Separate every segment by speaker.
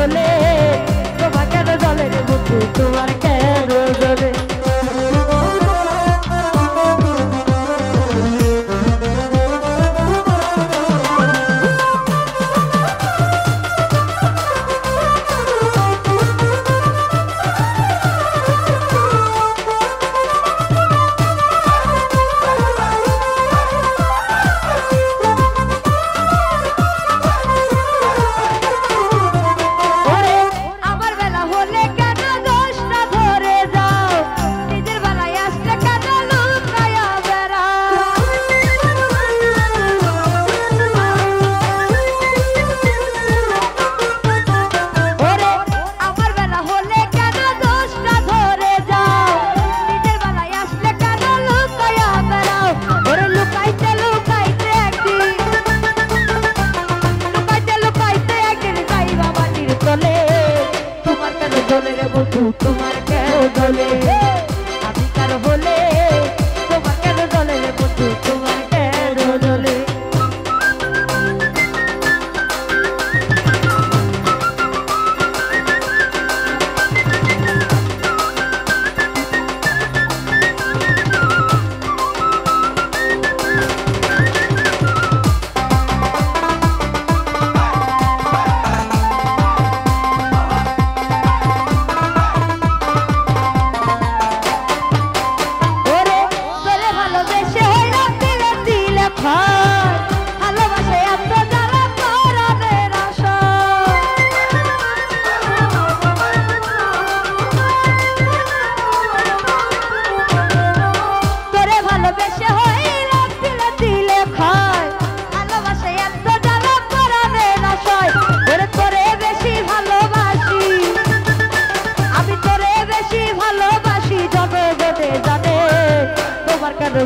Speaker 1: হলে তোমার কেন জলে রে বন্ধু তোমার কেন জলে তোমার কেন জলে আমি কার হলে তোমার কেন জলে রে বন্ধু তোমার কেন জলে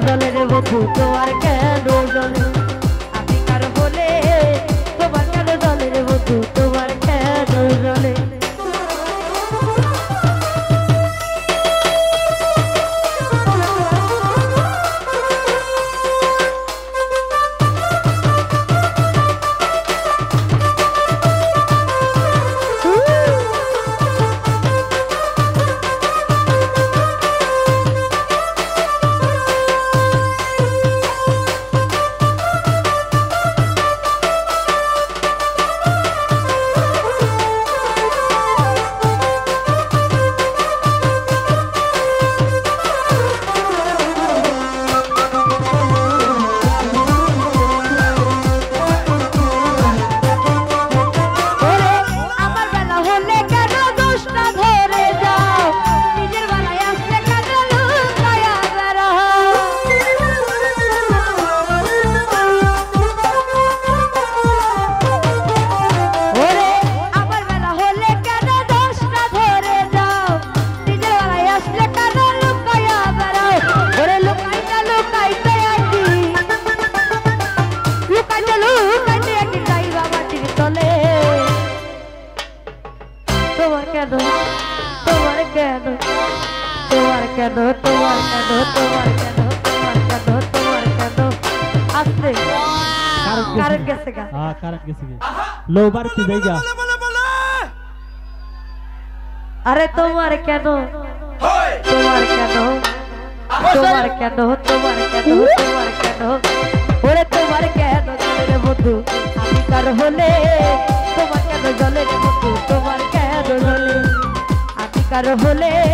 Speaker 1: জলে রে বন্ধু তোমার কেন জলে আমি কার বলে তোমার কেন জলে রে বন্ধু তোমার কেন জলে তোমার কেন তোমার কেন তোমার কেন তোমার কেন তোমার কেন তোমার কেন তোমার কেন আসছে কারণ গেছে গা
Speaker 2: हां কারণ গেছে লো বাড়তি দেইগা
Speaker 1: আরে তোমার কেন তোমার কেন তোমার কেন তোমার কেন তোমার কেন ওরে তোমার কেন জলে রে বন্ধু আমি কার হলে তোমার কেন জলে রে বন্ধু তোমার কেন জলে আমি কার হলে